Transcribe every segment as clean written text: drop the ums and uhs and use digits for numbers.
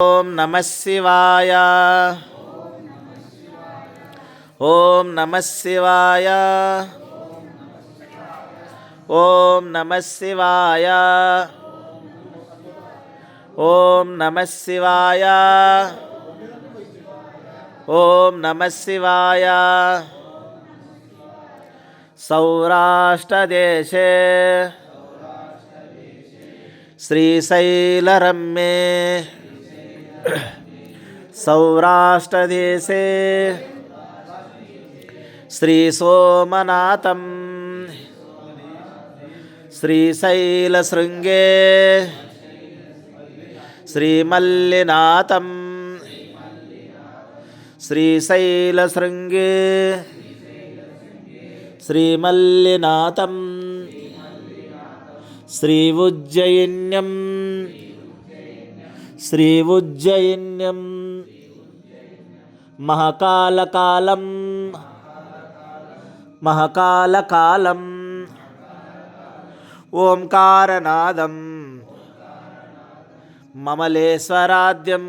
ఓం నమః శివాయ. ఓం నమః శివాయ. ఓం నమః శివాయ. ఓం నమః శివాయ. ఓం నమః శివాయ. సౌరాష్ట్రదేశే శ్రీశైలరమ్యే సౌరాష్ట్రదేశే శ్రీసోమనాథం శ్రీశైలశృంగే శ్రీమల్లినాథం శ్రీశైలశృంగే శ్రీమల్లినాథం శ్రీఉజ్జయిన్యం శ్రీఉజ్జయిన్యం మహాకాలకాలం మహాకాలకాలం ఓంకారనాదం మమలేశ్వరాద్యం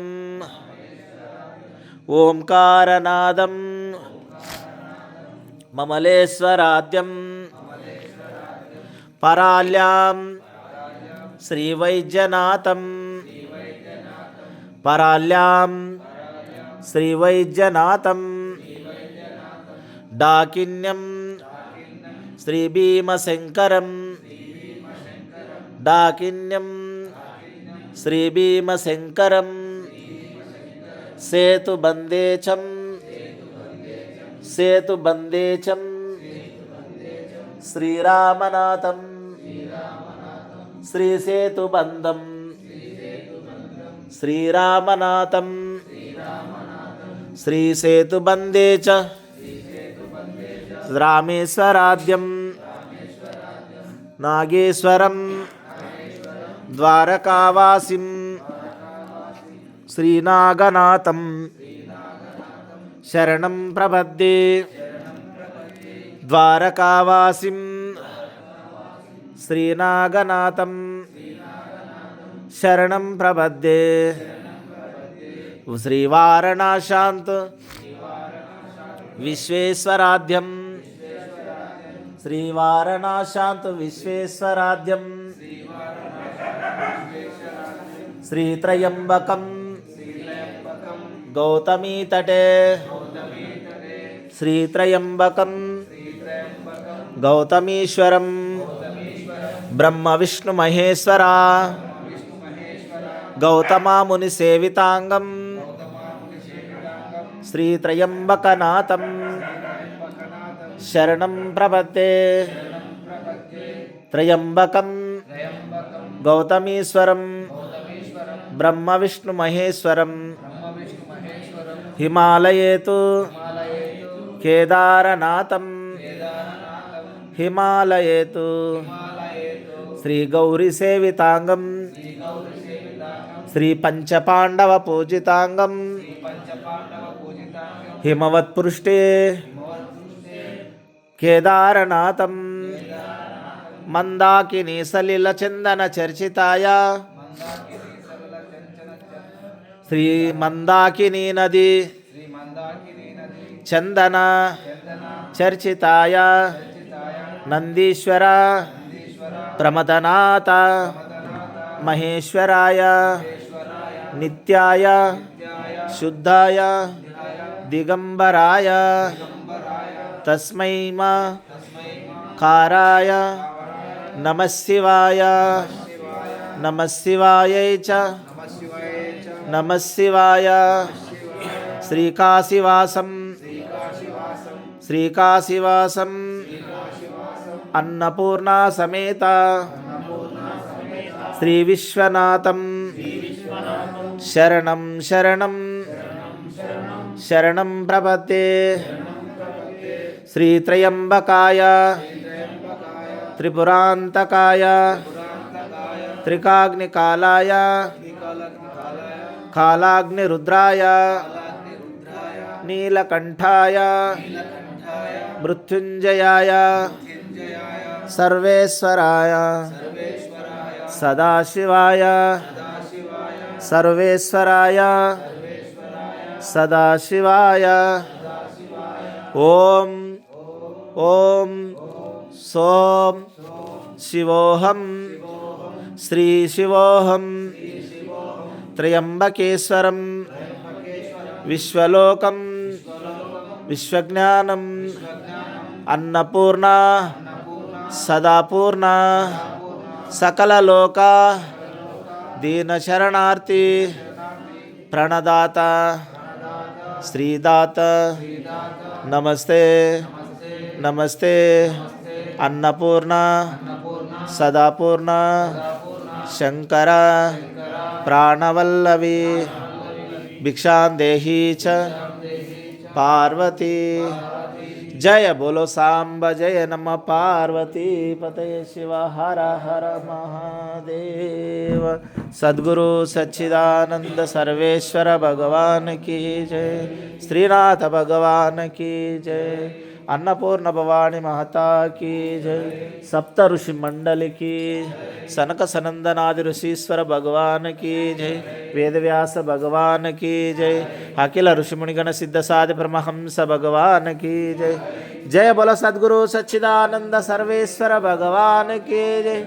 ఓంకారనాదం మమలేశ్వరాద్యం పరాల్యాం శ్రీవైద్యనాథం పరాల్యాం శ్రీవైద్యనాథం డాకిన్యం శ్రీభీమశంకరం డాకిన్యం శ్రీభీమశంకరం సేతుబందేచం సేతుబందేచం శ్రీరామనాథం శ్రీసేతుబంధం శ్రీరామనాథం శ్రీసేతుబందే చ రామేశ్వరాద్యం నాగేశ్వరం ద్వారకావాసిం శ్రీనాగనాథం శరణం ప్రపద్యే ద్వారకావాసిం శ్రీనాగనాథం శరణం ప్రపద్యే శ్రీవారణాశాంత్ విశ్వేశ్వరాధ్యం శ్రీవారణాశాంత్ విశ్వేశ్వరాధ్యం శ్రీత్రయంబకం గౌతమీతటే శ్రీత్రయంబకం గౌతమీశ్వరం బ్రహ్మ విష్ణు మహేశ్వరా గౌతమాముని సేవితాంగం శ్రీత్రయంబకనాథం శరణం ప్రపద్యే త్రయంబకం గౌతమీశ్వరం బ్రహ్మ విష్ణు మహేశ్వరం హిమాలయేతు కేదారనాథం హిమాలయేతు శ్రీగౌరీసేవితాంగం శ్రీ పంచపాండవ పూజితాంగం హిమవత్పృష్టే కేదారనాథం మందాకినీ సలిల చందన చర్చితాయ శ్రీ మందాకినీ నది చందన చర్చితాయ నందీశ్వర ప్రమదనాథ మహేశ్వరాయ నిత్యాయ శుద్ధాయ దిగంబరాయ తస్మై మా కారాయ నమః శివాయ నమః శివాయై చ నమః శివాయ శ్రీకాశీవాసం శ్రీకాశీవాసం అన్నపూర్ణా సమేత శ్రీ విశ్వనాథం శరణం శరణం శరణం ప్రపద్యే శ్రీత్రయంబకాయ త్రిపురాంతకాయ త్రికాగ్నికాలాయ కాలాగ్నిరుద్రాయ నీలకంఠాయ మృత్యుంజయాయ సర్వేశ్వరాయ సదాశివాయ सर्वेश्वराय सदाशिवाय ओम ओम सोम शिवोहम श्री शिवोहम त्र्यंबकेश्वरम विश्वलोकम विश्वज्ञानम अन्नपूर्णा सदापूर्णा सकललोका दीनशरणार्थी प्रणदाता श्रीदाता नमस्ते नमस्ते अन्नपूर्णा सदापूर्णा शंकर प्राणवल्लवी भिक्षां देहि च पार्वती जय बोलो सांब जय नम पार्वती पतये शिव हर हर महादेव। सद्गुरु सच्चिदानंद सर्वेश्वर भगवान की जय। श्रीनाथ भगवान की जय। अन्नपूर्ण भवानी माता की जय। सप्त ऋषि मंडल की, सनक सनंदनादि ऋषीश्वर भगवान की जय। वेदव्यास भगवान की जय। अखिल ऋषिमुनिगण सिद्ध साधि परमहंस भगवान की जय। जय बोलो सद्गुरु सच्चिदानंद सर्वेश्वर भगवान की जय।